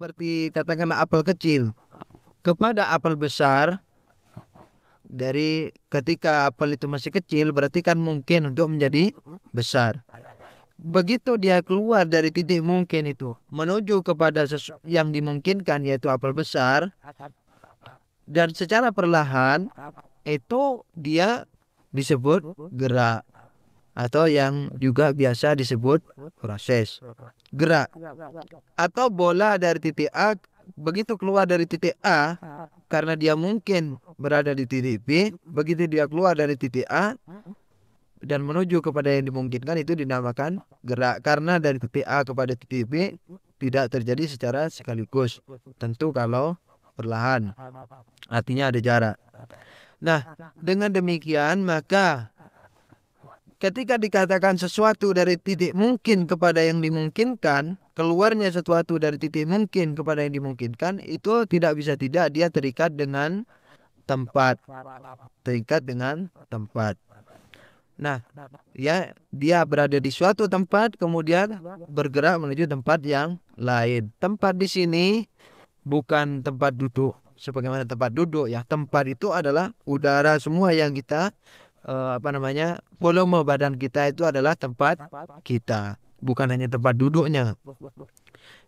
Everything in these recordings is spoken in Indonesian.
seperti katakanlah apel kecil kepada apel besar. Dari ketika apel itu masih kecil berarti kan mungkin untuk menjadi besar. Begitu dia keluar dari titik mungkin itu menuju kepada yang dimungkinkan yaitu apel besar, dan secara perlahan itu dia disebut gerak, atau yang juga biasa disebut proses gerak. Atau bola dari titik A begitu keluar dari titik A, karena dia mungkin berada di titik B, begitu dia keluar dari titik A dan menuju kepada yang dimungkinkan itu dinamakan gerak, karena dari titik A kepada titik B tidak terjadi secara sekaligus, tentu kalau perlahan, artinya ada jarak. Nah, dengan demikian maka ketika dikatakan sesuatu dari titik mungkin kepada yang dimungkinkan, keluarnya sesuatu dari titik mungkin kepada yang dimungkinkan, itu tidak bisa tidak dia terikat dengan tempat. Terikat dengan tempat. Nah, ya dia berada di suatu tempat kemudian bergerak menuju tempat yang lain. Tempat di sini bukan tempat duduk sebagaimana tempat duduk ya. Tempat itu adalah udara semua yang kita volume badan kita itu adalah tempat kita, bukan hanya tempat duduknya.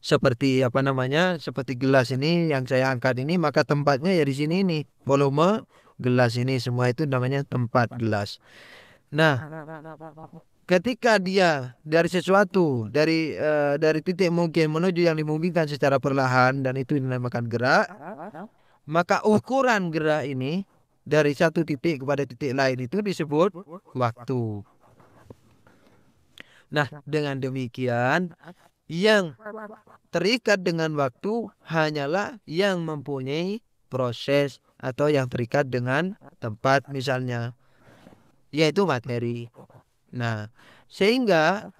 Seperti seperti gelas ini yang saya angkat ini, maka tempatnya ya di sini ini, volume gelas ini semua itu namanya tempat gelas. Nah, ketika dia dari sesuatu dari titik mungkin menuju yang dimungkinkan secara perlahan dan itu dinamakan gerak, maka ukuran gerak ini dari satu titik kepada titik lain itu disebut waktu. Nah, dengan demikian yang terikat dengan waktu hanyalah yang mempunyai proses atau yang terikat dengan tempat misalnya, yaitu materi. Nah, sehingga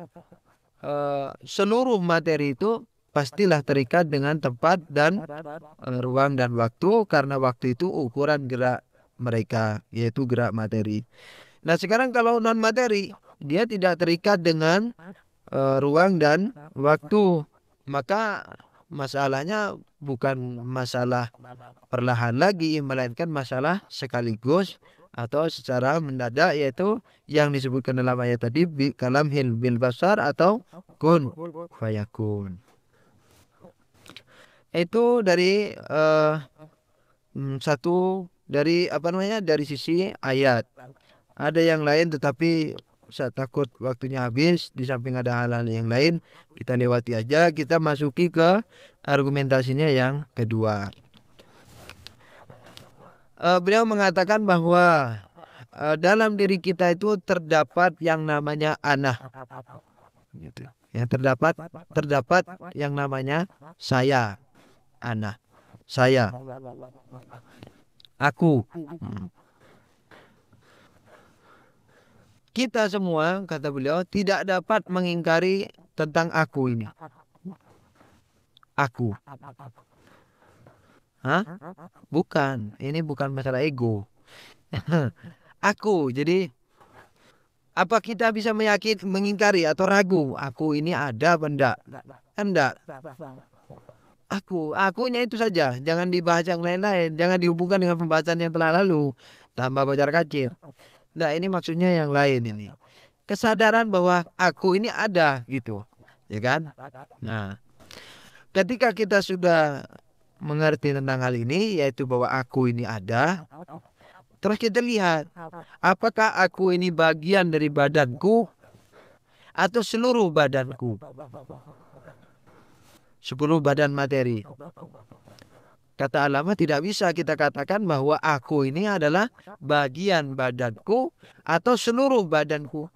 seluruh materi itu pastilah terikat dengan tempat dan ruang dan waktu, karena waktu itu ukuran gerak mereka, yaitu gerak materi. Nah, sekarang kalau non materi dia tidak terikat dengan ruang dan waktu, maka masalahnya bukan masalah perlahan lagi, melainkan masalah sekaligus atau secara mendadak, yaitu yang disebutkan dalam ayat tadi kalamhil bil basar atau kun fayakun. Itu dari satu dari dari sisi ayat. Ada yang lain tetapi saya takut waktunya habis, di samping ada hal-hal yang lain kita lewati aja, kita masuki ke argumentasinya yang kedua. Beliau mengatakan bahwa dalam diri kita itu terdapat yang namanya ana, gitu. Ya, terdapat yang namanya saya, ana, saya, aku. Kita semua, kata beliau, tidak dapat mengingkari tentang aku ini. Aku. Hah? Bukan. Ini bukan masalah ego. Aku. Jadi apa kita bisa mengingkari atau ragu aku ini ada apa enggak? Enggak. Akunya itu saja. Jangan dibahas yang lain-lain. Jangan dihubungkan dengan pembahasan yang telah lalu. Tambah bocor kacir. Nah, ini maksudnya yang lain ini. Kesadaran bahwa aku ini ada gitu. Ya kan? Nah, ketika kita sudah mengerti tentang hal ini, yaitu bahwa aku ini ada, terus kita lihat apakah aku ini bagian dari badanku atau seluruh badanku, seluruh badan materi. Kata ulama tidak bisa kita katakan bahwa aku ini adalah bagian badanku atau seluruh badanku.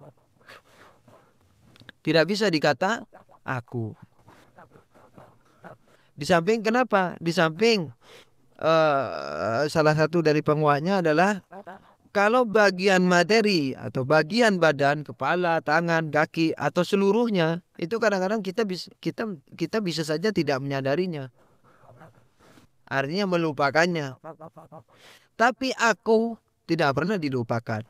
Tidak bisa dikata aku. Di samping kenapa? Di samping salah satu dari penguatnya adalah kalau bagian materi atau bagian badan, kepala, tangan, kaki atau seluruhnya itu kadang-kadang kita bisa saja tidak menyadarinya. Artinya melupakannya. Tapi aku tidak pernah dilupakan.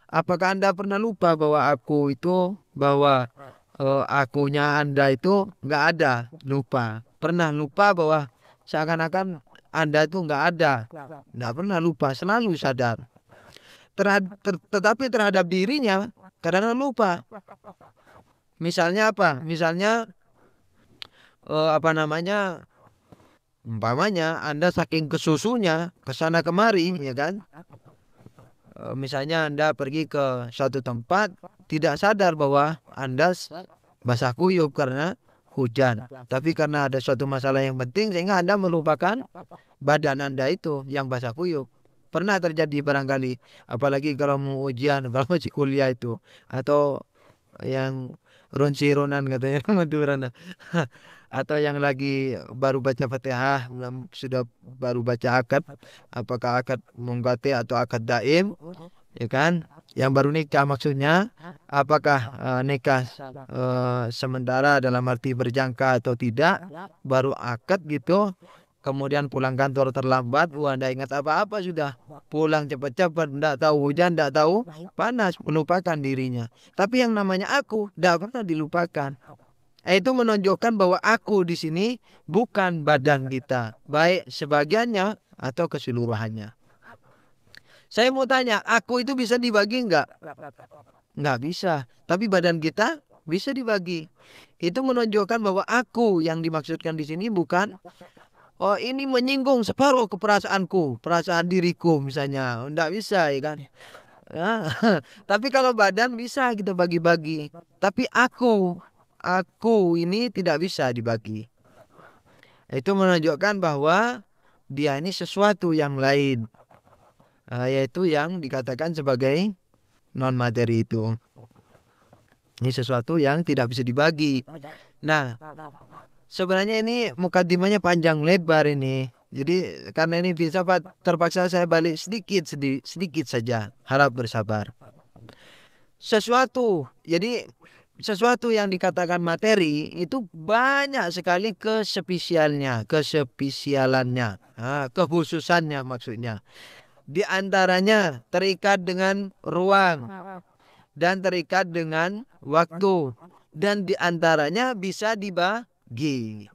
Apakah Anda pernah lupa bahwa aku itu, bahwa akunya Anda itu nggak ada, lupa. Pernah lupa bahwa seakan-akan Anda itu nggak ada, nggak pernah lupa, selalu sadar. Tetapi terhadap dirinya kadang-kadang lupa. Misalnya apa? Misalnya apa namanya? Umpamanya Anda saking kesusunya kesana kemari, ya kan? Misalnya Anda pergi ke suatu tempat tidak sadar bahwa Anda basah kuyup karena hujan. Tapi karena ada suatu masalah yang penting sehingga Anda melupakan badan Anda itu yang basah kuyup. Pernah terjadi barangkali, apalagi kalau mau ujian, kalau masih kuliah itu, atau yang ronsi-ronan katanya Madura, atau yang lagi baru baca Fatihah, sudah baru baca akad, apakah akad munqati atau akad daim, ya kan? Yang baru nikah maksudnya, apakah nikah sementara dalam arti berjangka atau tidak, baru akad gitu. Kemudian pulang kantor terlambat, ndak ingat apa-apa sudah. Pulang cepat-cepat, ndak tahu hujan, ndak tahu panas, melupakan dirinya. Tapi yang namanya aku ndak pernah dilupakan. Itu menunjukkan bahwa aku di sini bukan badan kita, baik sebagiannya atau keseluruhannya. Saya mau tanya, aku itu bisa dibagi enggak? Nggak bisa. Tapi badan kita bisa dibagi. Itu menunjukkan bahwa aku yang dimaksudkan di sini bukan, oh ini menyinggung separuh keperasaanku, perasaan diriku misalnya. Nggak bisa, ya kan? Ya. Tapi kalau badan bisa kita bagi-bagi. Tapi aku ini tidak bisa dibagi. Itu menunjukkan bahwa dia ini sesuatu yang lain, yaitu yang dikatakan sebagai non materi itu. Ini sesuatu yang tidak bisa dibagi. Nah, sebenarnya ini mukadimahnya panjang lebar ini. Jadi karena ini filsafat terpaksa saya balik sedikit saja. Harap bersabar. Sesuatu yang dikatakan materi itu banyak sekali kespesialannya, kekhususannya maksudnya. Di antaranya terikat dengan ruang dan terikat dengan waktu, dan di antaranya bisa dibagi.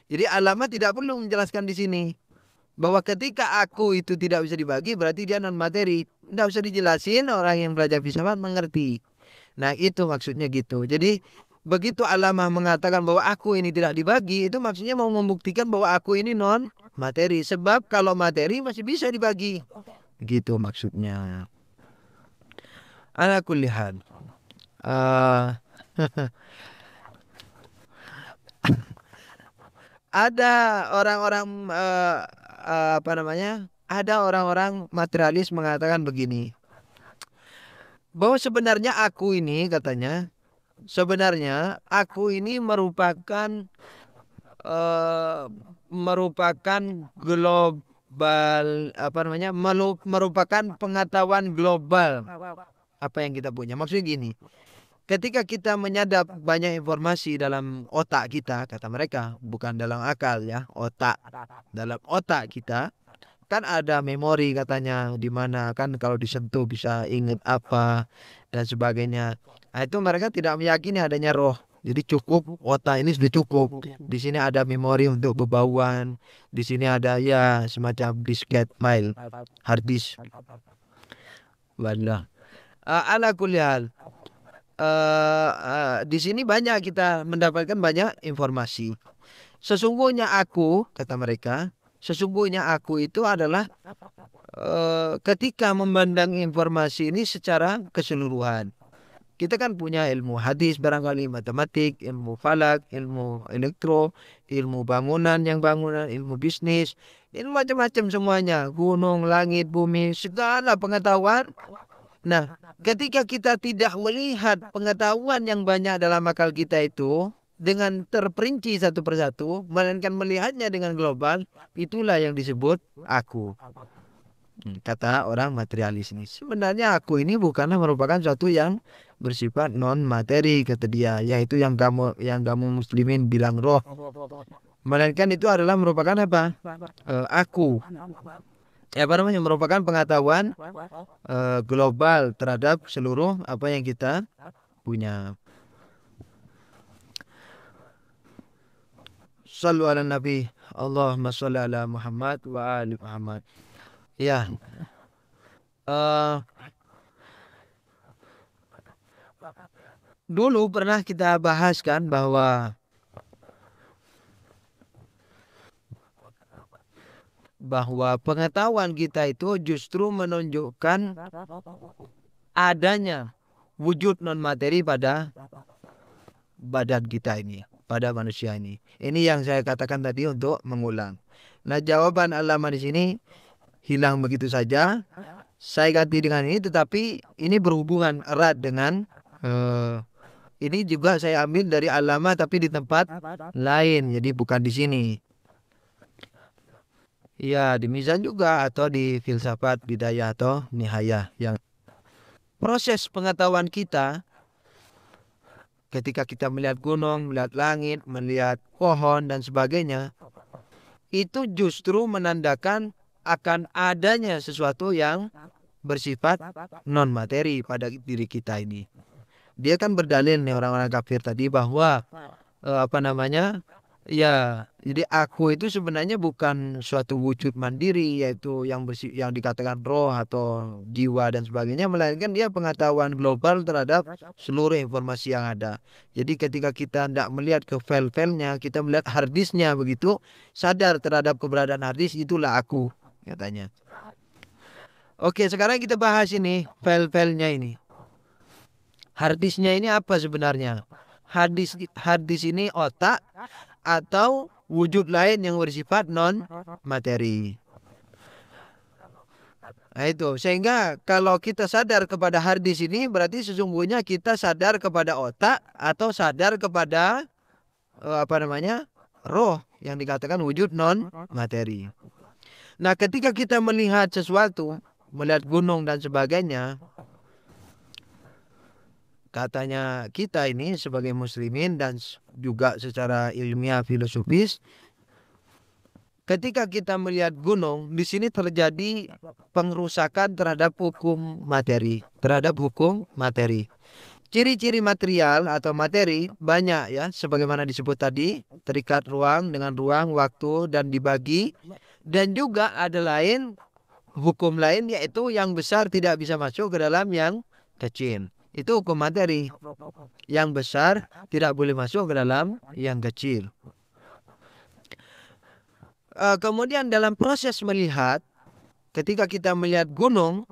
Jadi alamat tidak perlu menjelaskan di sini bahwa ketika aku itu tidak bisa dibagi berarti dia non materi. Tidak usah dijelasin, orang yang belajar filsafat mengerti. Nah itu maksudnya gitu. Jadi begitu alamah mengatakan bahwa aku ini tidak dibagi, itu maksudnya mau membuktikan bahwa aku ini non materi. Sebab kalau materi masih bisa dibagi. Gitu maksudnya. Ala kulli hal. Ada orang-orang apa namanya? Ada orang-orang materialis mengatakan begini, bahwa sebenarnya aku ini katanya, sebenarnya aku ini merupakan global, apa namanya? Merupakan pengetahuan global apa yang kita punya. Maksudnya gini, ketika kita menyadap banyak informasi dalam otak kita, kata mereka, bukan dalam akal ya, otak. Dalam otak kita kan ada memori katanya, di mana kan kalau disentuh bisa ingat apa dan sebagainya. Nah, itu mereka tidak meyakini adanya roh. Jadi cukup otak ini sudah cukup. Di sini ada memori untuk bebauan. Di sini ada ya semacam disket file, hard disk. Wallah. Ala kulli hal. Di sini banyak kita mendapatkan banyak informasi. Sesungguhnya aku, kata mereka, sesungguhnya aku itu adalah ketika memandang informasi ini secara keseluruhan. Kita kan punya ilmu hadis, barangkali matematik, ilmu falak, ilmu elektro, ilmu bangunan, ilmu bisnis, ilmu macam-macam semuanya, gunung, langit, bumi, segala pengetahuan. Nah, ketika kita tidak melihat pengetahuan yang banyak dalam akal kita itu dengan terperinci satu persatu, melainkan melihatnya dengan global, itulah yang disebut aku. Kata orang materialis ini, sebenarnya aku ini bukanlah merupakan suatu yang bersifat non materi, kata dia, yaitu yang kamu muslimin bilang roh, melainkan itu adalah merupakan apa? Aku. Apa namanya, merupakan pengetahuan global terhadap seluruh apa yang kita punya. Sallu ala Nabi. Allahumma sholli ala Muhammad wa ali Muhammad. Ya, eh, dulu pernah kita bahas kan bahwa pengetahuan kita itu justru menunjukkan adanya wujud non materi pada badan kita ini, pada manusia ini. Ini yang saya katakan tadi untuk mengulang. Nah, jawaban Allama di sini hilang begitu saja. Saya ganti dengan ini, tetapi ini berhubungan erat dengan ini juga saya ambil dari Allama tapi di tempat lain, jadi bukan di sini. Ya, di Mizan juga atau di filsafat Bidayah atau Nihayah. Yang proses pengetahuan kita ketika kita melihat gunung, melihat langit, melihat pohon dan sebagainya, itu justru menandakan akan adanya sesuatu yang bersifat non materi pada diri kita ini. Dia kan berdalil nih orang-orang kafir tadi bahwa ya, jadi aku itu sebenarnya bukan suatu wujud mandiri, yaitu yang dikatakan roh atau jiwa dan sebagainya, melainkan dia pengetahuan global terhadap seluruh informasi yang ada. Jadi ketika kita tidak melihat ke file-filenya, kita melihat harddisknya, begitu sadar terhadap keberadaan harddisk, itulah aku, katanya. Oke, sekarang kita bahas ini file-filenya ini. Harddisknya ini apa sebenarnya? Harddisk ini otak atau wujud lain yang bersifat non materi. Nah, itu sehingga kalau kita sadar kepada harddisk ini, berarti sesungguhnya kita sadar kepada otak atau sadar kepada roh yang dikatakan wujud non materi. Nah, ketika kita melihat sesuatu, melihat gunung dan sebagainya, katanya kita ini sebagai muslimin dan juga secara ilmiah filosofis, ketika kita melihat gunung, di sini terjadi pengrusakan terhadap hukum materi, Ciri-ciri material atau materi banyak ya, sebagaimana disebut tadi, terikat ruang dengan ruang, waktu dan dibagi, dan juga ada hukum lain, yaitu yang besar tidak bisa masuk ke dalam yang kecil. Itu hukum materi. Yang besar tidak boleh masuk ke dalam yang kecil. Kemudian dalam proses melihat, ketika kita melihat gunung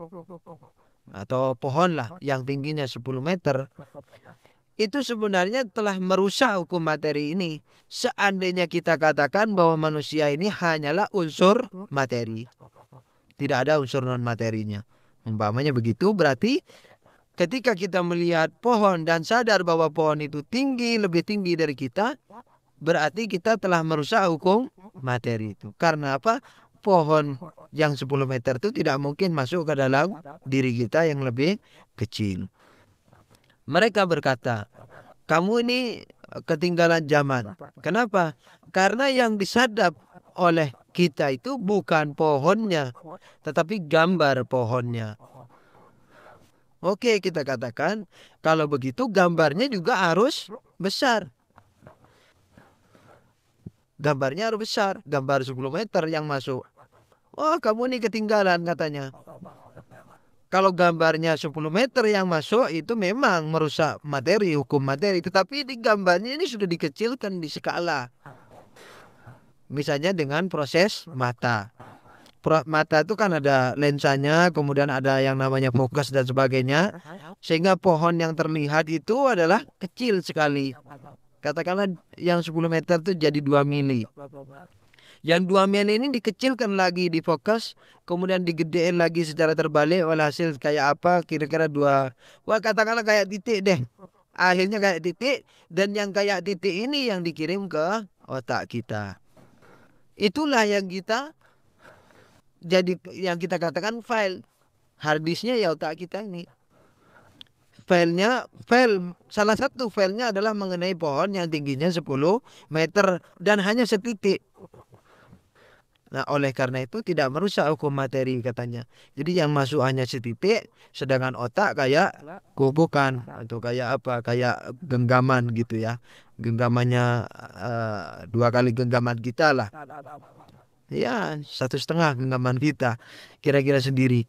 atau pohon lah yang tingginya 10 meter, itu sebenarnya telah merusak hukum materi ini. Seandainya kita katakan bahwa manusia ini hanyalah unsur materi, tidak ada unsur non materinya, umpamanya begitu, berarti ketika kita melihat pohon dan sadar bahwa pohon itu tinggi, lebih tinggi dari kita, berarti kita telah merusak hukum materi itu. Karena apa? Pohon yang 10 meter itu tidak mungkin masuk ke dalam diri kita yang lebih kecil. Mereka berkata, kamu ini ketinggalan zaman. Kenapa? Karena yang disadap oleh kita itu bukan pohonnya, tetapi gambar pohonnya. Oke, kita katakan kalau begitu gambarnya juga harus besar. Gambarnya harus besar. Gambar 10 meter yang masuk. Oh, kamu ini ketinggalan, katanya. Kalau gambarnya 10 meter yang masuk, itu memang merusak materi, hukum materi. Tetapi di gambarnya ini sudah dikecilkan di skala. Misalnya dengan proses mata. Mata itu kan ada lensanya, kemudian ada yang namanya fokus dan sebagainya, sehingga pohon yang terlihat itu adalah kecil sekali. Katakanlah yang 10 meter itu jadi 2 mili. Yang 2 mili ini dikecilkan lagi di fokus, kemudian digedein lagi secara terbalik, walhasil kayak apa, kira-kira katakanlah kayak titik deh. Akhirnya kayak titik, dan yang kayak titik ini yang dikirim ke otak kita. Itulah yang kita katakan file. Harddisknya ya otak kita ini. Salah satu filenya adalah mengenai pohon yang tingginya 10 meter dan hanya setitik. Nah, oleh karena itu tidak merusak hukum materi, katanya. Jadi yang masuk hanya setitik, sedangkan otak kayak kubukan atau kayak genggaman gitu ya. genggamannya 2 kali genggaman kita lah, ya 1,5 genggaman kita kira-kira sendiri.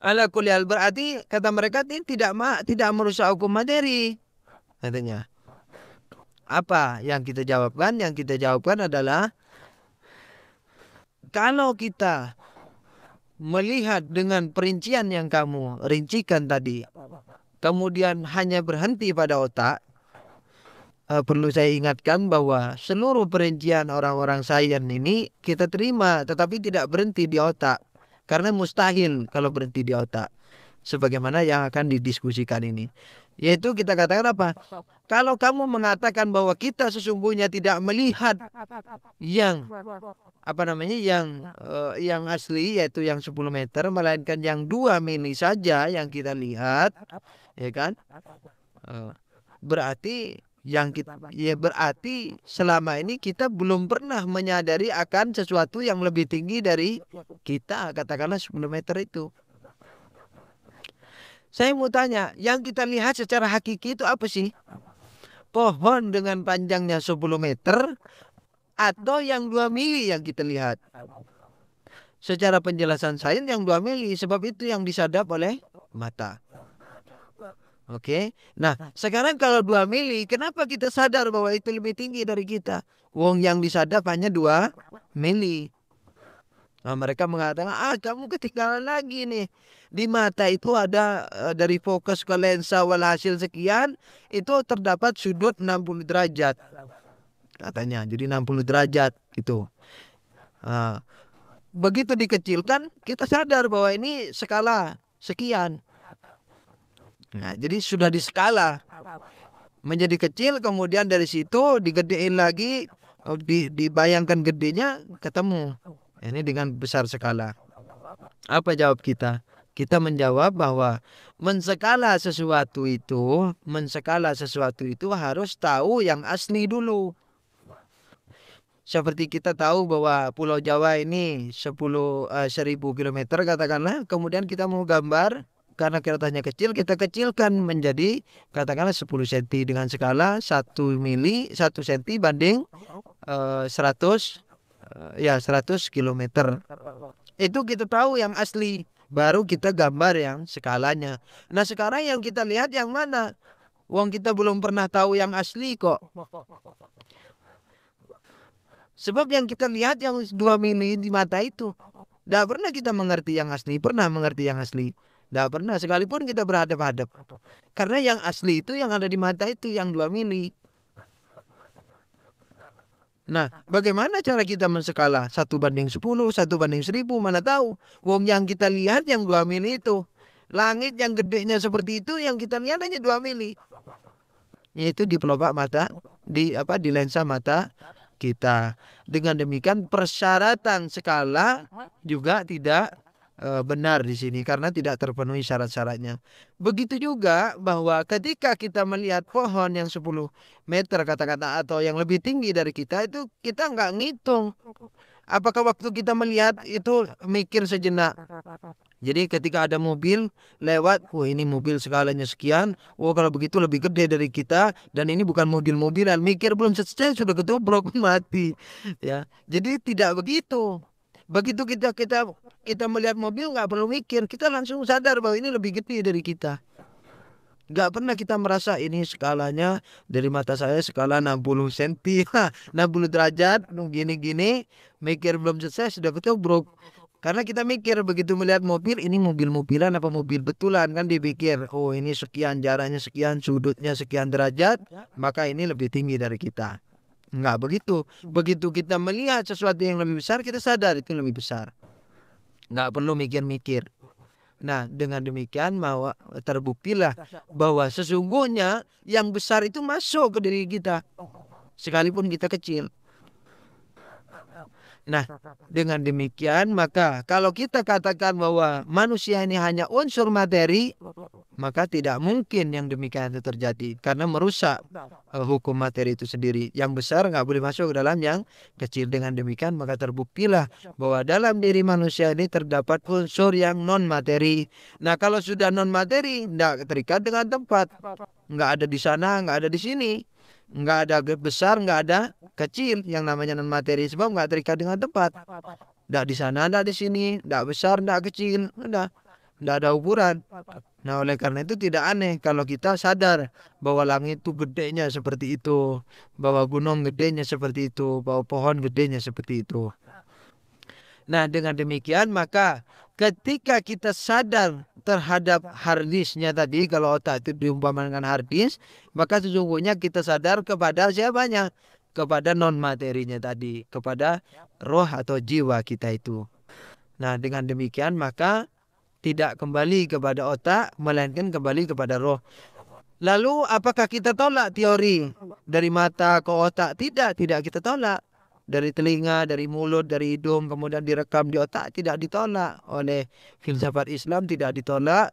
Ala kuliah berarti kata mereka ini tidak merusak hukum materi katanya. Apa yang kita jawabkan? Yang kita jawabkan adalah kalau kita melihat dengan perincian yang kamu rincikan tadi, kemudian hanya berhenti pada otak, perlu saya ingatkan bahwa seluruh perincian orang-orang sains ini kita terima, tetapi tidak berhenti di otak, karena mustahil kalau berhenti di otak. Sebagaimana yang akan didiskusikan ini, yaitu kita katakan apa? Kalau kamu mengatakan bahwa kita sesungguhnya tidak melihat yang yang asli, yaitu yang 10 meter, melainkan yang 2 mili saja yang kita lihat, ya kan? Berarti berarti selama ini kita belum pernah menyadari akan sesuatu yang lebih tinggi dari kita, katakanlah 10 meter itu. Saya mau tanya, yang kita lihat secara hakiki itu apa sih? Pohon dengan panjangnya 10 meter atau yang 2 mili yang kita lihat? Secara penjelasan sains yang 2 mili, sebab itu yang disadap oleh mata. Oke. Nah, sekarang kalau 2 mili, kenapa kita sadar bahwa itu lebih tinggi dari kita? Wong yang disadap hanya 2 mili. Nah, mereka mengatakan, kamu ketinggalan lagi nih. Di mata itu ada dari fokus ke lensa walhasil sekian, itu terdapat sudut 60 derajat. Katanya, jadi 60 derajat gitu. Begitu dikecilkan, kita sadar bahwa ini skala sekian. Nah, jadi sudah di skala menjadi kecil, kemudian dari situ digedein lagi, dibayangkan gedenya, ketemu. Ini dengan besar skala. Apa jawab kita? Kita menjawab bahwa menskala sesuatu itu harus tahu yang asli dulu. Seperti kita tahu bahwa Pulau Jawa ini 1000 kilometer katakanlah, kemudian kita mau gambar, karena keretanya kecil, kita kecilkan menjadi katakanlah 10 cm dengan skala 1 mili 1 cm banding 100 kilometer. Itu kita tahu yang asli, baru kita gambar yang skalanya. Nah, sekarang yang kita lihat yang mana? Wong kita belum pernah tahu yang asli kok. Sebab yang kita lihat yang 2 mili di mata itu, tidak pernah kita mengerti yang asli. Pernah mengerti yang asli? Tidak pernah, sekalipun kita berhadap-hadap. Karena yang asli itu yang ada di mata itu yang 2 mili. Nah, bagaimana cara kita menskala? 1 banding 10, 1 banding 1000, mana tahu. Wong yang kita lihat yang 2 mili itu. Langit yang gedenya seperti itu, yang kita lihat hanya 2 mili. Yaitu di pelopak mata, di lensa mata kita. Dengan demikian persyaratan skala juga tidak benar di sini, karena tidak terpenuhi syarat-syaratnya. Begitu juga bahwa ketika kita melihat pohon yang 10 meter kata-kata atau yang lebih tinggi dari kita, itu kita nggak ngitung. Apakah waktu kita melihat itu mikir sejenak? Jadi ketika ada mobil lewat, ini mobil skalanya sekian, kalau begitu lebih gede dari kita, dan ini bukan mobil-mobilan, mikir belum selesai sudah ketubruk mati, ya. Jadi tidak begitu. Begitu kita melihat mobil, nggak perlu mikir, kita langsung sadar bahwa ini lebih gede dari kita. Nggak pernah kita merasa ini skalanya dari mata saya skala 60 cm, 60 derajat, gini-gini, mikir belum selesai sudah ketubruk. Karena kita mikir begitu melihat mobil, ini mobil-mobilan apa mobil betulan, kan dipikir, ini sekian, jaraknya sekian, sudutnya sekian derajat, maka ini lebih tinggi dari kita. Enggak begitu. Begitu kita melihat sesuatu yang lebih besar, kita sadar itu lebih besar. Enggak perlu mikir-mikir. Nah, dengan demikian terbuktilah bahwa sesungguhnya yang besar itu masuk ke diri kita, sekalipun kita kecil. Nah, dengan demikian maka kalau kita katakan bahwa manusia ini hanya unsur materi, maka tidak mungkin yang demikian itu terjadi, karena merusak hukum materi itu sendiri. Yang besar nggak boleh masuk ke dalam yang kecil. Dengan demikian maka terbuktilah bahwa dalam diri manusia ini terdapat unsur yang non materi. Nah, kalau sudah non materi, tidak terikat dengan tempat, nggak ada di sana, nggak ada di sini. nggak ada besar, nggak ada kecil. Yang namanya non materi sebab nggak terikat dengan tempat. Nggak di sana, nggak di sini, nggak besar, nggak kecil, nggak ada ukuran. Nah, oleh karena itu tidak aneh kalau kita sadar bahwa langit itu gedenya seperti itu, bahwa gunung gedenya seperti itu, bahwa pohon gedenya seperti itu. Nah, dengan demikian maka ketika kita sadar terhadap harddisknya tadi, kalau otak itu diumpamakan dengan harddisk, maka sesungguhnya kita sadar kepada siapanya? Kepada non materinya tadi, kepada roh atau jiwa kita itu. Nah, dengan demikian maka tidak kembali kepada otak, melainkan kembali kepada roh. Lalu apakah kita tolak teori dari mata ke otak? Tidak kita tolak. Dari telinga, dari mulut, dari hidung, kemudian direkam di otak, tidak ditolak oleh filsafat Islam, tidak ditolak.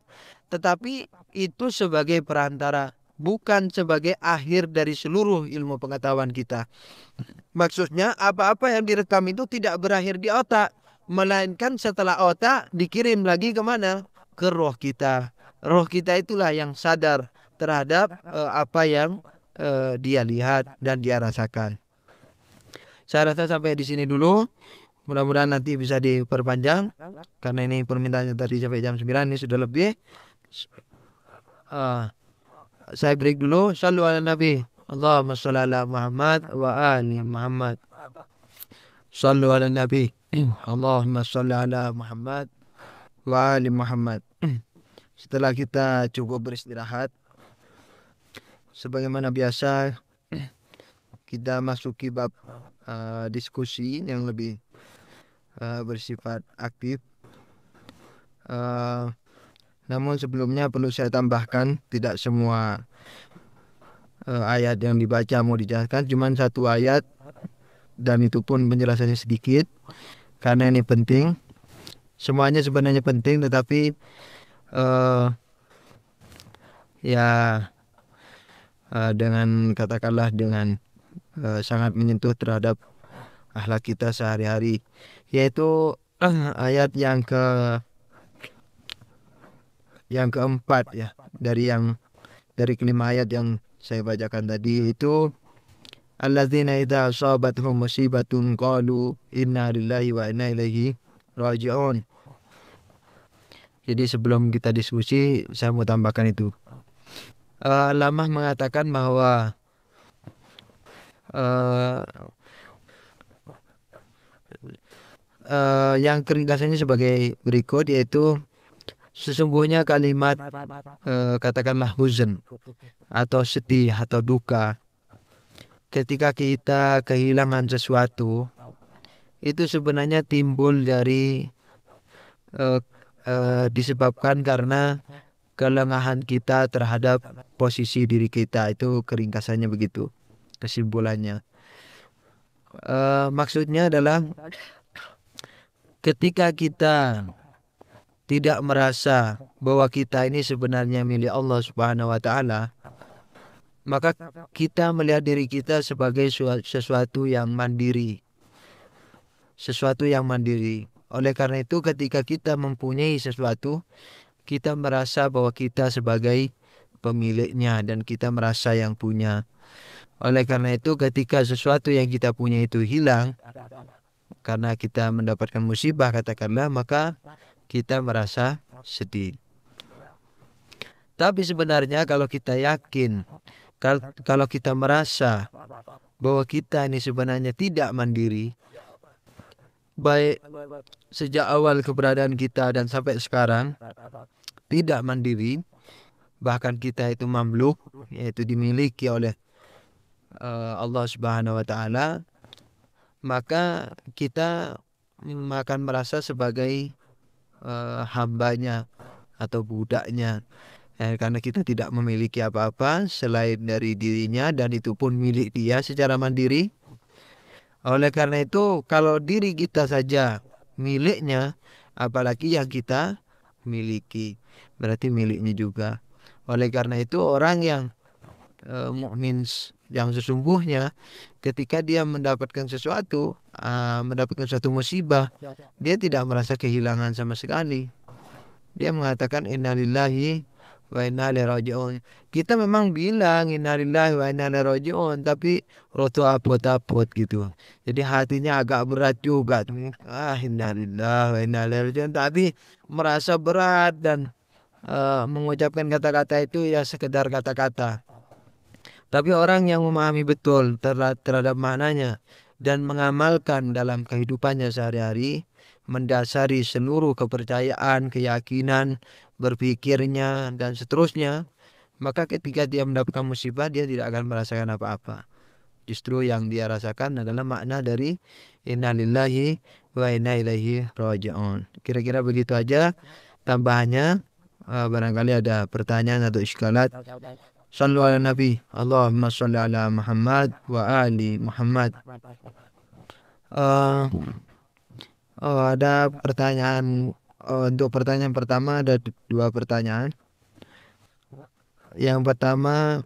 Tetapi itu sebagai perantara, bukan sebagai akhir dari seluruh ilmu pengetahuan kita. Maksudnya apa-apa yang direkam itu tidak berakhir di otak, melainkan setelah otak dikirim lagi kemana? Ke roh kita. Roh kita itulah yang sadar terhadap apa yang dia lihat dan dia rasakan. Saya rasa sampai di sini dulu. Mudah-mudahan nanti bisa diperpanjang karena ini permintaannya tadi sampai jam 9, ini sudah lebih. Saya break dulu. Shallu ala Nabi. Allahumma shalli ala Muhammad wa ali Muhammad. Shallu ala Nabi. Allahumma shalli ala Muhammad wa ali Muhammad. Setelah kita cukup beristirahat, sebagaimana biasa kita masuki bab diskusi yang lebih bersifat aktif. Namun sebelumnya perlu saya tambahkan, tidak semua ayat yang dibaca mau dijelaskan, cuma satu ayat, dan itu pun penjelasannya sedikit karena ini penting. Semuanya sebenarnya penting, tetapi dengan katakanlah dengan sangat menyentuh terhadap akhlak kita sehari-hari, yaitu ayat yang keempat ya, dari kelima ayat yang saya bacakan tadi, itu alladzina idza asabatuhum musibatun qalu inna lillahi wa inna ilaihi raji'un. Jadi sebelum kita diskusi, saya mau tambahkan itu. Lamah mengatakan bahwa yang ringkasannya sebagai berikut, yaitu sesungguhnya kalimat katakanlah huzn atau sedih atau duka ketika kita kehilangan sesuatu, itu sebenarnya timbul dari disebabkan karena kelengahan kita terhadap posisi diri kita. Itu keringkasannya begitu, kesimpulannya. Maksudnya adalah ketika kita tidak merasa bahwa kita ini sebenarnya milik Allah Subhanahu wa taala, maka kita melihat diri kita sebagai sesuatu yang mandiri. Oleh karena itu ketika kita mempunyai sesuatu, kita merasa bahwa kita sebagai pemiliknya dan kita merasa yang punya. Oleh karena itu ketika sesuatu yang kita punya itu hilang karena kita mendapatkan musibah katakanlah, maka kita merasa sedih. Tapi sebenarnya kalau kita yakin, kalau kita merasa bahwa kita ini sebenarnya tidak mandiri, baik sejak awal keberadaan kita dan sampai sekarang tidak mandiri, bahkan kita itu mamluk, yaitu dimiliki oleh Allah Subhanahu wa taala, maka kita akan merasa sebagai hambanya atau budaknya, karena kita tidak memiliki apa-apa selain dari dirinya, dan itu pun milik dia secara mandiri. Oleh karena itu kalau diri kita saja miliknya, apalagi yang kita miliki, berarti miliknya juga. Oleh karena itu orang yang mukmin yang sesungguhnya, ketika dia mendapatkan sesuatu, mendapatkan suatu musibah, dia tidak merasa kehilangan sama sekali. Dia mengatakan innalillahi wa inna ilaihi raji'un. Kita memang bilang innalillahi wa inna ilaihi raji'un, tapi roto apot-apot gitu. Jadi hatinya agak berat juga. Innalillahi wa inna ilaihi raji'un, tapi merasa berat dan mengucapkan kata-kata itu ya sekedar kata-kata. Tapi orang yang memahami betul terhadap maknanya dan mengamalkan dalam kehidupannya sehari-hari, mendasari seluruh kepercayaan, keyakinan, berpikirnya, dan seterusnya, maka ketika dia mendapatkan musibah, dia tidak akan merasakan apa-apa. Justru yang dia rasakan adalah makna dari innalillahi wa inna ilaihi raji'un. Kira-kira begitu aja tambahannya. Barangkali ada pertanyaan atau iskalat. Sallu ala Nabi. Allahumma salli ala Muhammad wa ali Muhammad. Ada pertanyaan. Untuk pertanyaan pertama ada dua pertanyaan. Yang pertama,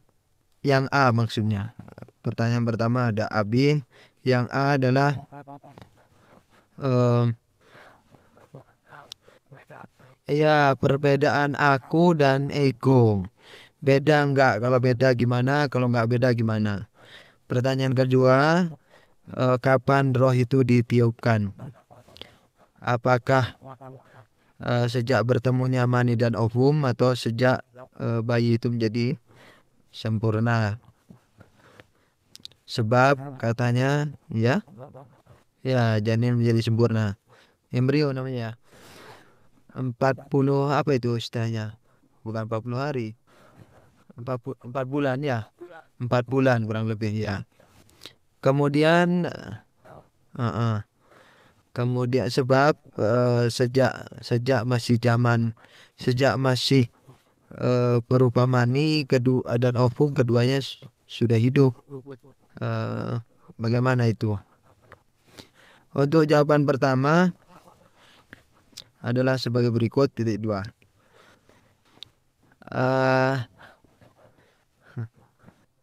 yang A maksudnya. Pertanyaan pertama ada Abi. Yang A adalah ya, perbedaan aku dan ego. Beda enggak? Kalau beda gimana? Kalau enggak beda gimana? Pertanyaan kedua, kapan roh itu ditiupkan? Apakah sejak bertemunya mani dan ovum atau sejak bayi itu menjadi sempurna? Sebab katanya ya janin menjadi sempurna. Embrio namanya. 40 apa itu istilahnya? Bukan 40 hari. 4 bulan ya. 4 bulan kurang lebih ya. Kemudian kemudian sebab sejak masih berupa mani kedua dan ovum keduanya sudah hidup. Bagaimana itu? Untuk jawaban pertama adalah sebagai berikut. Titik 2.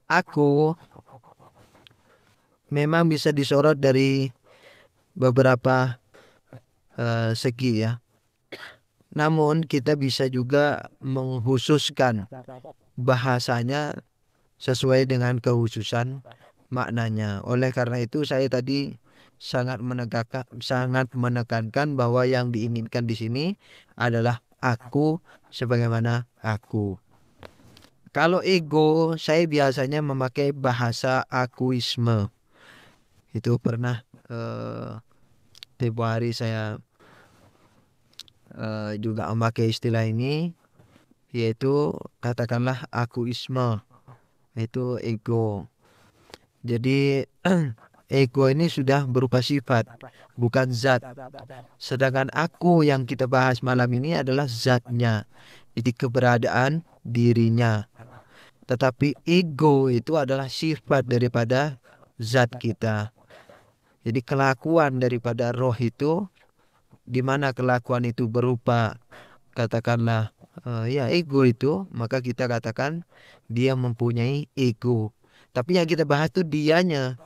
Aku memang bisa disorot dari beberapa segi ya. Namun kita bisa juga menghususkan bahasanya sesuai dengan kekhususan maknanya. Oleh karena itu saya tadi sangat menekankan bahwa yang diinginkan di sini adalah aku sebagaimana aku. Kalau ego, saya biasanya memakai bahasa akuisme. Itu pernah tempo hari saya juga memakai istilah ini, yaitu katakanlah akuisme, itu ego. Jadi ego ini sudah berupa sifat, bukan zat. Sedangkan aku yang kita bahas malam ini adalah zatnya, jadi keberadaan dirinya. Tetapi ego itu adalah sifat daripada zat kita. Jadi kelakuan daripada roh itu, di mana kelakuan itu berupa katakanlah ego itu, maka kita katakan dia mempunyai ego. Tapi yang kita bahas itu dianya.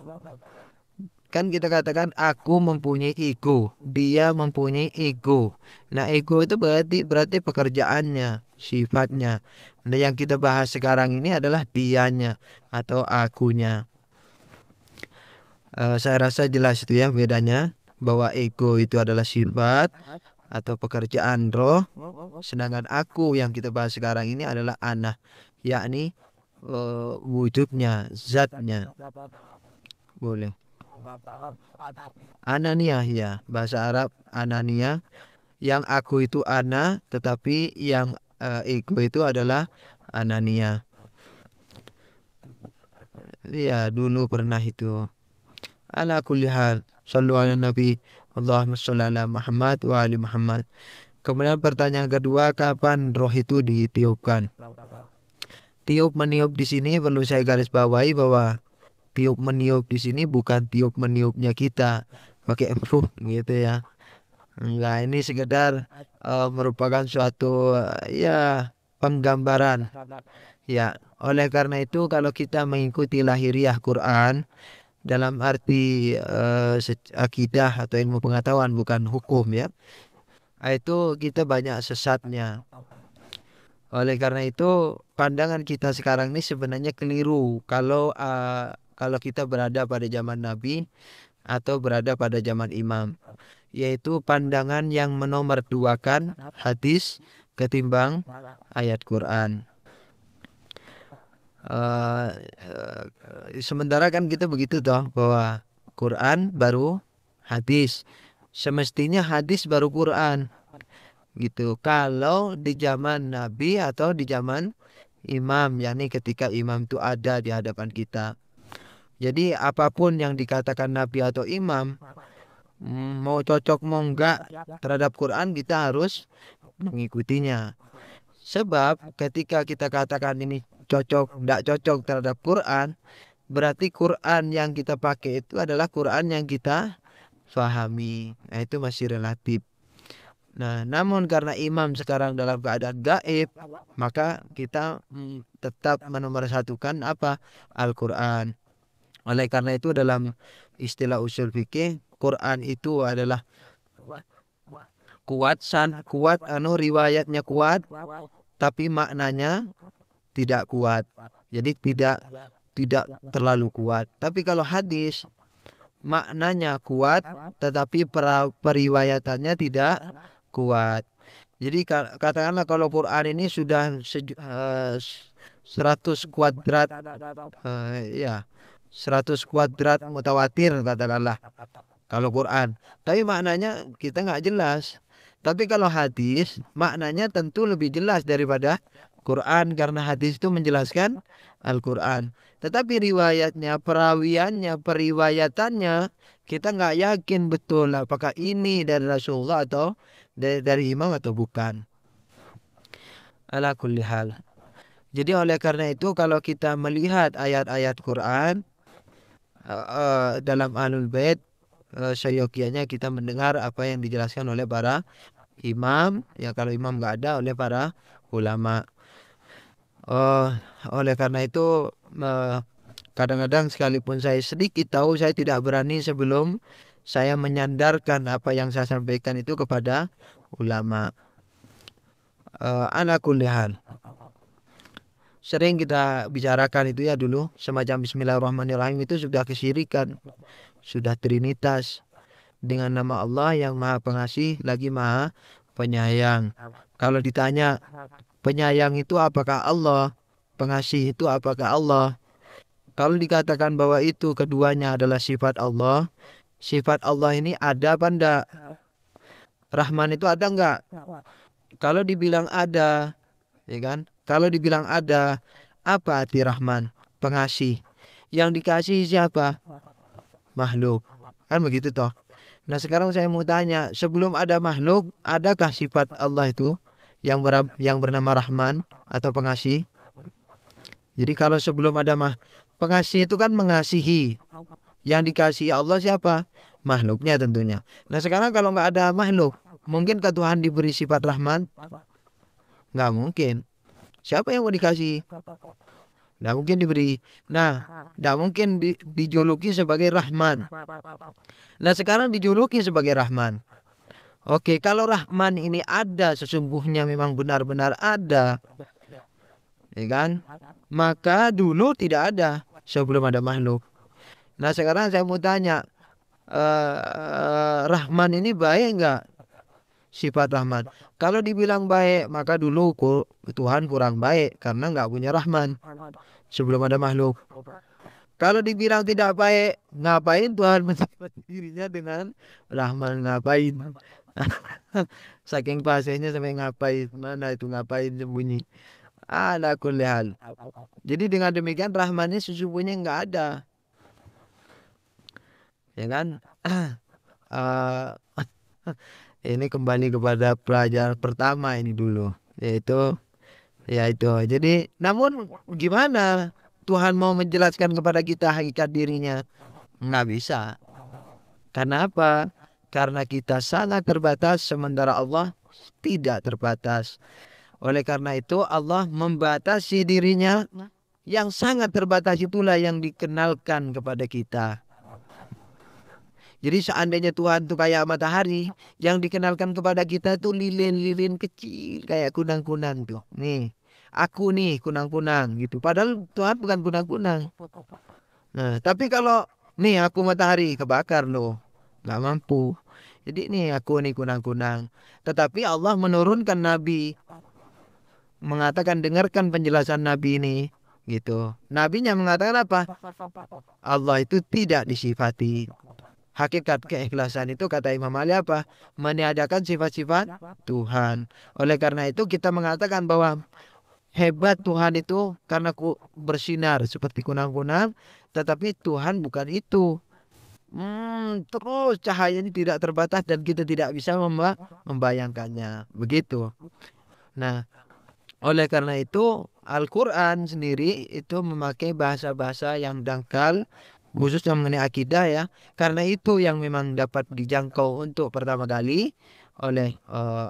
Kan kita katakan aku mempunyai ego, dia mempunyai ego. Nah, ego itu berarti pekerjaannya, sifatnya. Nah, yang kita bahas sekarang ini adalah dianya atau akunya. Saya rasa jelas itu ya bedanya, bahwa ego itu adalah sifat atau pekerjaan roh, sedangkan aku yang kita bahas sekarang ini adalah ana, yakni wujudnya, zatnya. Boleh. Anania ya, bahasa Arab anania. Yang aku itu ana, tetapi yang ego itu adalah anania. Ya, dulu pernah itu. Ala kulli hal, sallu ala Nabi. Allahumma sholli ala Muhammad wa ali Muhammad. Kemudian pertanyaan kedua, kapan roh itu ditiupkan? Tiup meniup di sini perlu saya garis bawahi bahwa tiup meniup di sini bukan tiup meniupnya kita pakai gitu ya. Enggak, ini sekedar merupakan suatu penggambaran. Ya, oleh karena itu kalau kita mengikuti lahiriah Quran dalam arti akidah atau ilmu pengetahuan bukan hukum ya, itu kita banyak sesatnya. Oleh karena itu pandangan kita sekarang ini sebenarnya keliru kalau kita berada pada zaman Nabi atau berada pada zaman Imam, yaitu pandangan yang menomorduakan hadis ketimbang ayat Quran. Sementara kan kita begitu toh, bahwa Quran baru hadis, semestinya hadis baru Quran gitu kalau di zaman Nabi atau di zaman Imam, yakni ketika Imam itu ada di hadapan kita. Jadi apapun yang dikatakan Nabi atau Imam, mau cocok mau enggak terhadap Quran, kita harus mengikutinya. Sebab ketika kita katakan ini cocok, enggak cocok terhadap Quran, berarti Quran yang kita pakai itu adalah Quran yang kita fahami. Nah, itu masih relatif. Nah, namun karena imam sekarang dalam keadaan gaib, maka kita tetap menomorsatukan apa? Al-Quran. Oleh karena itu dalam istilah usul fikih, Quran itu adalah kuat, riwayatnya kuat, tapi maknanya tidak kuat. Jadi tidak terlalu kuat. Tapi kalau hadis maknanya kuat, tetapi periwayatannya tidak kuat. Jadi katakanlah kalau Quran ini sudah 100 kuadrat, ya 100 kuadrat mutawatir katakanlah kalau Quran, tapi maknanya kita nggak jelas. Tapi kalau hadis maknanya tentu lebih jelas daripada Quran, karena hadis itu menjelaskan Al-Quran. Tetapi riwayatnya, perawiannya, periwayatannya, kita nggak yakin betul apakah ini dari Rasulullah atau dari imam atau bukan. Ala kulli hal. Jadi oleh karena itu kalau kita melihat ayat-ayat Quran dalam Ahlul Bait, seyogianya kita mendengar apa yang dijelaskan oleh para imam, ya kalau imam nggak ada, oleh para ulama. Oleh karena itu kadang-kadang sekalipun saya sedikit tahu, saya tidak berani sebelum saya menyandarkan apa yang saya sampaikan itu kepada ulama. Ala kulli hal. Sering kita bicarakan itu ya dulu, semacam Bismillahirrahmanirrahim itu sudah kesyirikan, sudah trinitas dengan nama Allah yang Maha Pengasih lagi Maha Penyayang. Kalau ditanya penyayang itu apakah Allah, pengasih itu apakah Allah, kalau dikatakan bahwa itu keduanya adalah sifat Allah, sifat Allah ini ada apa enggak? Rahman itu ada enggak? Kalau dibilang ada, ya kan? Kalau dibilang ada, apa arti Rahman? Pengasih. Yang dikasih siapa? Makhluk. Kan begitu toh. Nah sekarang saya mau tanya, sebelum ada makhluk, adakah sifat Allah itu yang bernama Rahman atau pengasih? Jadi kalau sebelum ada pengasih itu kan mengasihi. Yang dikasihi Allah siapa? Makhluknya tentunya. Nah sekarang kalau nggak ada makhluk, mungkinkah Tuhan diberi sifat Rahman? Nggak mungkin. Siapa yang mau dikasih? Nggak mungkin diberi. Nah, nggak mungkin dijuluki sebagai Rahman. Nah sekarang dijuluki sebagai Rahman. Oke, kalau Rahman ini ada, sesungguhnya memang benar-benar ada, ya kan? Maka dulu tidak ada sebelum ada makhluk. Nah sekarang saya mau tanya, Rahman ini baik enggak? Sifat Rahman. Kalau dibilang baik, maka dulu Tuhan kurang baik karena enggak punya Rahman sebelum ada makhluk. Kalau dibilang tidak baik, ngapain Tuhan mensifat dirinya dengan Rahman? Ngapain? Saking pasenya sampai ngapain? Mana itu ngapain sembunyi? Ala kulli hal. Jadi dengan demikian Rahmannya sesungguhnya enggak ada. Ya kan? Ini kembali kepada pelajaran pertama ini dulu, yaitu jadi namun gimana Tuhan mau menjelaskan kepada kita hakikat dirinya? Nggak bisa. Karena apa? Karena kita sangat terbatas, sementara Allah tidak terbatas. Oleh karena itu Allah membatasi dirinya, yang sangat terbatas itulah yang dikenalkan kepada kita. Jadi seandainya Tuhan itu kayak matahari, yang dikenalkan kepada kita itu lilin-lilin kecil kayak kunang-kunang tuh. Nih, aku nih kunang-kunang gitu. Padahal Tuhan bukan kunang-kunang. Nah, tapi kalau nih aku matahari kebakar loh, nggak mampu. Jadi nih aku nih kunang-kunang. Tetapi Allah menurunkan Nabi, mengatakan dengarkan penjelasan Nabi ini, gitu. Nabinya mengatakan apa? Allah itu tidak disifati. Hakikat keikhlasan itu kata Imam Ali apa? Meniadakan sifat-sifat Tuhan. Oleh karena itu kita mengatakan bahwa hebat Tuhan itu karena bersinar seperti kunang-kunang, tetapi Tuhan bukan itu. Terus cahayanya tidak terbatas dan kita tidak bisa membayangkannya. Begitu. Nah, oleh karena itu Al-Quran sendiri itu memakai bahasa-bahasa yang dangkal, khususnya mengenai akidah ya. Karena itu yang memang dapat dijangkau untuk pertama kali oleh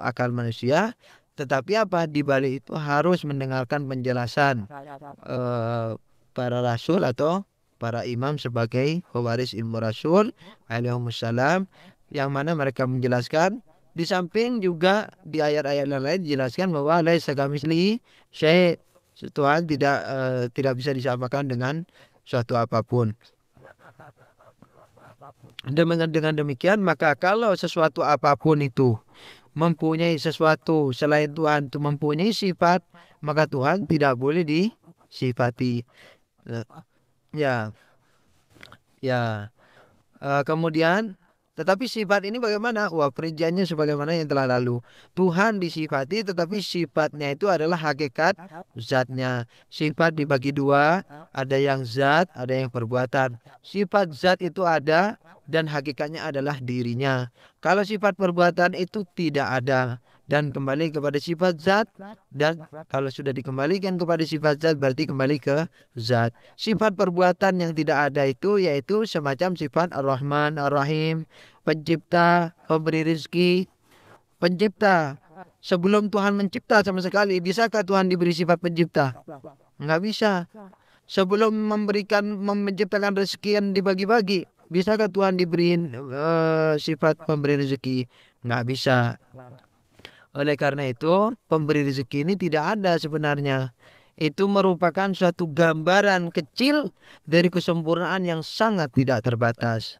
akal manusia. Tetapi apa di balik itu harus mendengarkan penjelasan para rasul atau para imam sebagai pewaris ilmu rasul alaihimussalam, yang mana mereka menjelaskan di samping juga di ayat-ayat lain dijelaskan bahwa laisa kamitslihi syai', Tuhan tidak bisa disamakan dengan suatu apapun. Dengan demikian maka kalau sesuatu apapun itu mempunyai sesuatu selain Tuhan itu mempunyai sifat, maka Tuhan tidak boleh disifati. Ya, ya. Kemudian tetapi sifat ini bagaimana? Wah, perinciannya sebagaimana yang telah lalu. Tuhan disifati tetapi sifatnya itu adalah hakikat zatnya. Sifat dibagi dua, ada yang zat, ada yang perbuatan. Sifat zat itu ada dan hakikatnya adalah dirinya. Kalau sifat perbuatan itu tidak ada dan kembali kepada sifat zat, dan kalau sudah dikembalikan kepada sifat zat berarti kembali ke zat. Sifat perbuatan yang tidak ada itu yaitu semacam sifat Ar-Rahman, Ar-Rahim, pencipta, pemberi rezeki, pencipta. Sebelum Tuhan mencipta sama sekali, bisakah Tuhan diberi sifat pencipta? Nggak bisa. Sebelum menciptakan rezeki yang dibagi-bagi, bisakah Tuhan diberi sifat pemberi rezeki? Nggak bisa. Oleh karena itu, pemberi rezeki ini tidak ada sebenarnya. Itu merupakan suatu gambaran kecil dari kesempurnaan yang sangat tidak terbatas.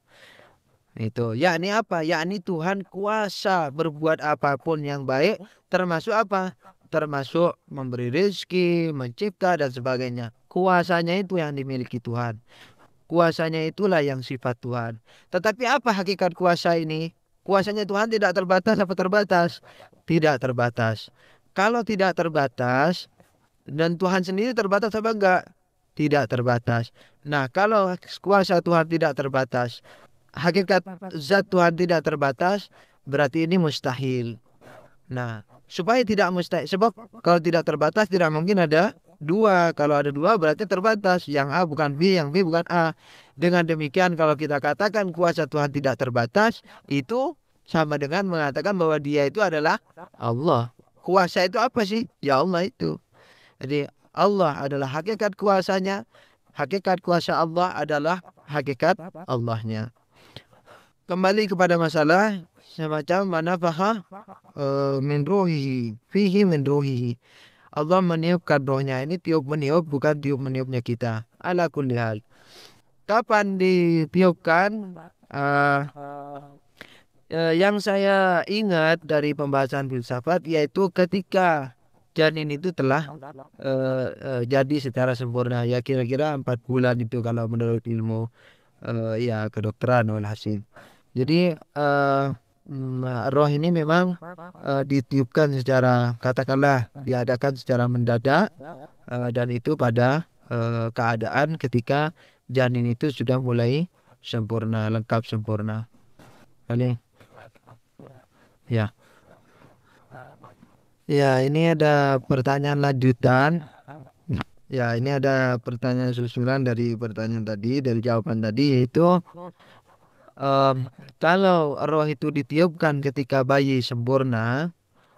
Itu, yakni apa? Yakni Tuhan kuasa berbuat apapun yang baik, termasuk apa? Termasuk memberi rezeki, mencipta dan sebagainya. Kuasanya itu yang dimiliki Tuhan. Kuasanya itulah yang sifat Tuhan. Tetapi apa hakikat kuasa ini? Kuasanya Tuhan tidak terbatas apa terbatas? Tidak terbatas. Kalau tidak terbatas dan Tuhan sendiri terbatas apa enggak? Tidak terbatas. Nah, kalau kuasa Tuhan tidak terbatas, hakikat zat Tuhan tidak terbatas, berarti ini mustahil. Nah, supaya tidak mustahil, sebab kalau tidak terbatas tidak mungkin ada dua. Kalau ada dua berarti terbatas. Yang A bukan B, yang B bukan A. Dengan demikian kalau kita katakan kuasa Tuhan tidak terbatas, itu sama dengan mengatakan bahwa dia itu adalah Allah. Kuasa itu apa sih? Ya Allah itu. Jadi Allah adalah hakikat kuasanya. Hakikat kuasa Allah adalah hakikat Allahnya. Kembali kepada masalah semacam mana faham min ruhihi fihi min ruhihi. Allah meniupkan rohnya, ini tiup meniup bukan tiup meniupnya kita. Ala kulli hal. Kapan ditiupkan? Yang saya ingat dari pembahasan filsafat yaitu ketika janin itu telah jadi secara sempurna, ya kira-kira 4 bulan itu kalau menurut ilmu ya kedokteran walhasil. Jadi roh ini memang ditiupkan secara katakanlah diadakan secara mendadak, dan itu pada keadaan ketika janin itu sudah mulai sempurna, lengkap sempurna. Kali ya. Ya, ini ada pertanyaan lanjutan. Ya, ini ada pertanyaan susulan dari pertanyaan tadi, dari jawaban tadi, yaitu kalau roh itu ditiupkan ketika bayi sempurna,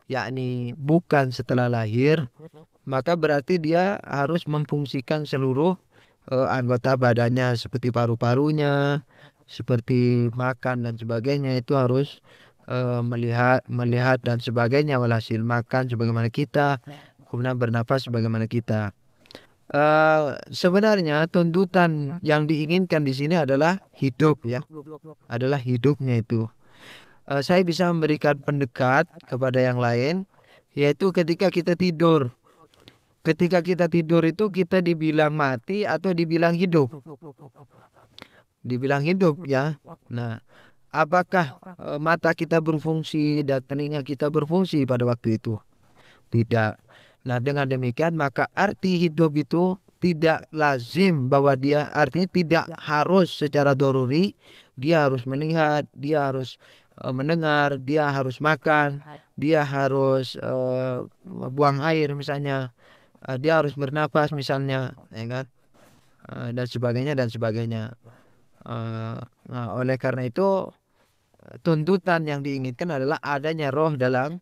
yakni bukan setelah lahir, maka berarti dia harus memfungsikan seluruh anggota badannya seperti paru-parunya, seperti makan dan sebagainya, itu harus melihat dan sebagainya, walhasil makan sebagaimana kita, kemudian bernafas sebagaimana kita. Sebenarnya tuntutan yang diinginkan di sini adalah hidup ya, adalah hidupnya itu. Saya bisa memberikan pendekat kepada yang lain, yaitu ketika kita tidur. Ketika kita tidur itu kita dibilang mati atau dibilang hidup? Dibilang hidup ya. Nah, apakah mata kita berfungsi dan telinga kita berfungsi pada waktu itu? Tidak. Nah, dengan demikian maka arti hidup itu tidak lazim bahwa dia artinya tidak harus secara doruri dia harus melihat, dia harus mendengar, dia harus makan, dia harus buang air misalnya, dia harus bernafas misalnya, ya kan? Dan sebagainya dan sebagainya. Nah, oleh karena itu tuntutan yang diinginkan adalah adanya roh dalam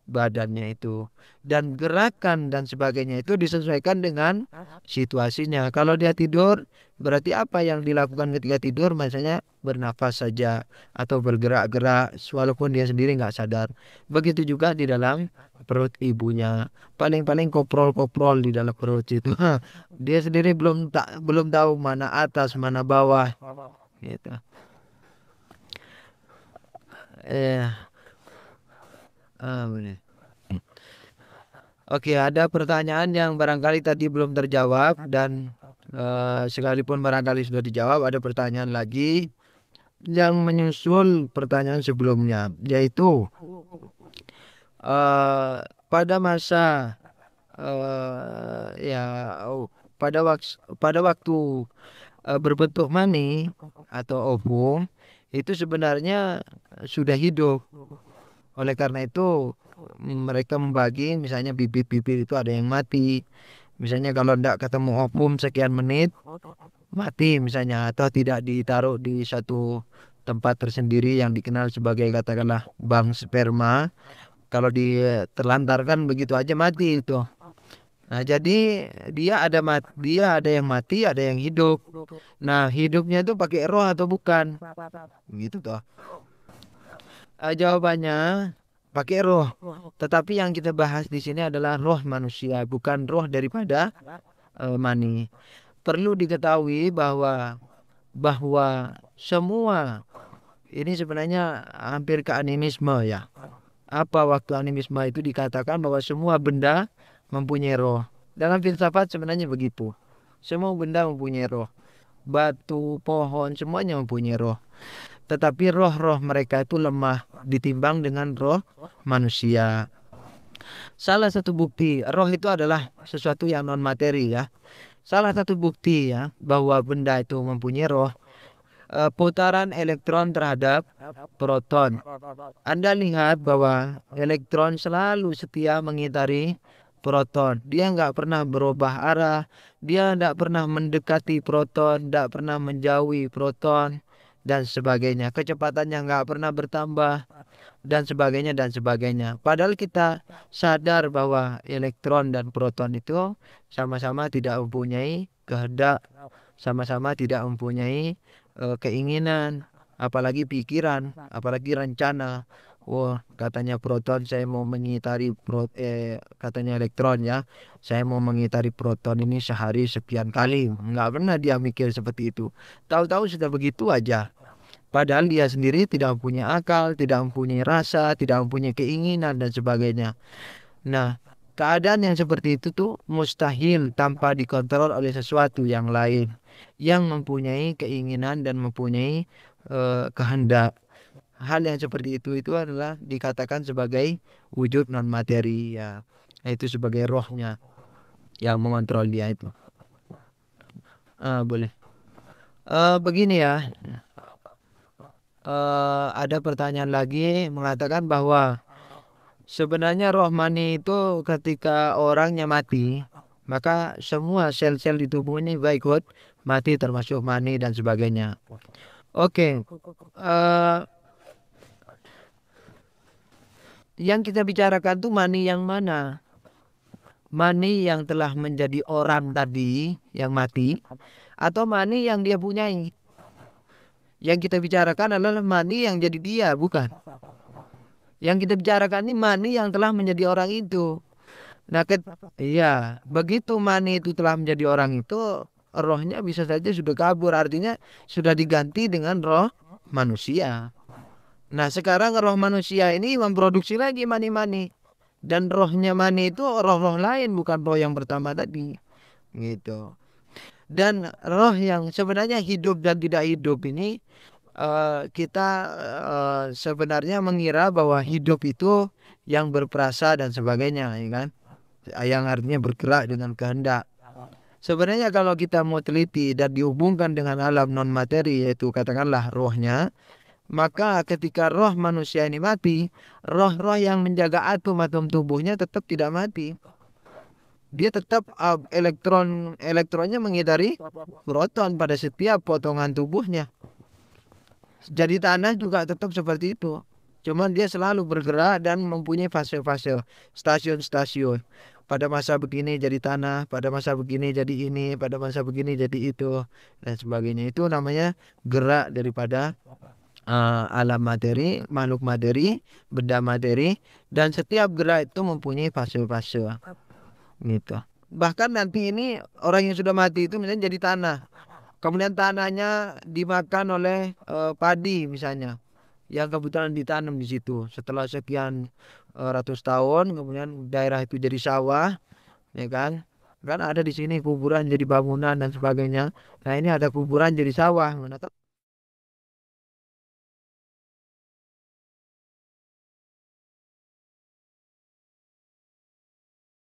badannya itu, dan gerakan dan sebagainya itu disesuaikan dengan situasinya. Kalau dia tidur berarti apa yang dilakukan ketika tidur, misalnya bernafas saja atau bergerak-gerak walaupun dia sendiri nggak sadar. Begitu juga di dalam perut ibunya, paling-paling koprol-koprol di dalam perut itu. Dia sendiri belum tahu mana atas mana bawah gitu. Benar. Oke, ada pertanyaan yang barangkali tadi belum terjawab dan sekalipun barangkali sudah dijawab, ada pertanyaan lagi yang menyusul pertanyaan sebelumnya, yaitu pada masa pada waktu berbentuk mani atau ovum itu sebenarnya sudah hidup. Oleh karena itu mereka membagi, misalnya bibit-bibit itu ada yang mati. Misalnya kalau tidak ketemu ovum sekian menit mati misalnya, atau tidak ditaruh di satu tempat tersendiri yang dikenal sebagai katakanlah bank sperma, kalau diterlantarkan begitu aja mati itu. Nah, jadi dia ada yang mati, ada yang hidup. Nah, hidupnya itu pakai roh atau bukan? Begitu toh. Jawabannya pakai roh. Tetapi yang kita bahas di sini adalah roh manusia, bukan roh daripada mani. Perlu diketahui bahwa semua ini sebenarnya hampir ke animisme ya. Apa waktu animisme itu dikatakan bahwa semua benda mempunyai roh. Dalam filsafat sebenarnya begitu. Semua benda mempunyai roh. Batu, pohon, semuanya mempunyai roh. Tetapi roh-roh mereka itu lemah ditimbang dengan roh manusia. Salah satu bukti roh itu adalah sesuatu yang non materi ya. Salah satu bukti ya bahwa benda itu mempunyai roh, putaran elektron terhadap proton. Anda lihat bahwa elektron selalu setia mengitari proton. Dia nggak pernah berubah arah, dia nggak pernah mendekati proton, nggak pernah menjauhi proton dan sebagainya. Kecepatannya nggak pernah bertambah dan sebagainya dan sebagainya. Padahal kita sadar bahwa elektron dan proton itu sama-sama tidak mempunyai kehendak, sama-sama tidak mempunyai keinginan, apalagi pikiran, apalagi rencana. Wah, katanya proton saya mau mengitari katanya elektron ya, saya mau mengitari proton ini sehari sekian kali. Nggak pernah dia mikir seperti itu. Tahu-tahu sudah begitu aja. Padahal dia sendiri tidak mempunyai akal, tidak mempunyai rasa, tidak mempunyai keinginan dan sebagainya. Nah, keadaan yang seperti itu tuh mustahil tanpa dikontrol oleh sesuatu yang lain yang mempunyai keinginan dan mempunyai kehendak. Hal yang seperti itu adalah dikatakan sebagai wujud non materi ya, itu sebagai rohnya yang mengontrol dia itu. Boleh. Begini ya. Ada pertanyaan lagi mengatakan bahwa sebenarnya roh mani itu ketika orangnya mati, maka semua sel-sel di tubuhnya ikut mati termasuk mani dan sebagainya. Oke. Yang kita bicarakan tuh mani yang mana? Mani yang telah menjadi orang tadi yang mati, atau mani yang dia punyai? Yang kita bicarakan adalah mani yang jadi dia, bukan. Yang kita bicarakan ini mani yang telah menjadi orang itu. Nah, iya, begitu mani itu telah menjadi orang itu, rohnya bisa saja sudah kabur, artinya sudah diganti dengan roh manusia. Nah, sekarang roh manusia ini memproduksi lagi mani-mani, dan rohnya mani itu roh-roh lain, bukan roh yang pertama tadi, gitu. Dan roh yang sebenarnya hidup dan tidak hidup ini, kita sebenarnya mengira bahwa hidup itu yang berperasa dan sebagainya, ya kan? Yang artinya bergerak dengan kehendak. Sebenarnya kalau kita mau teliti dan dihubungkan dengan alam non materi, yaitu katakanlah rohnya, maka ketika roh manusia ini mati, roh-roh yang menjaga atom-atom tubuhnya tetap tidak mati. Dia tetap elektronnya mengitari proton pada setiap potongan tubuhnya. Jadi tanah juga tetap seperti itu. Cuman dia selalu bergerak dan mempunyai fase-fase, stasiun-stasiun. Pada masa begini jadi tanah, pada masa begini jadi ini, pada masa begini jadi itu, dan sebagainya. Itu namanya gerak daripada alam materi, makhluk materi, benda materi, dan setiap gerak itu mempunyai fase-fase, gitu. Bahkan nanti ini orang yang sudah mati itu misalnya jadi tanah. Kemudian tanahnya dimakan oleh padi misalnya, yang kebetulan ditanam di situ. Setelah sekian ratus tahun, kemudian daerah itu jadi sawah, ya kan? Kan ada di sini kuburan jadi bangunan dan sebagainya. Nah, ini ada kuburan jadi sawah.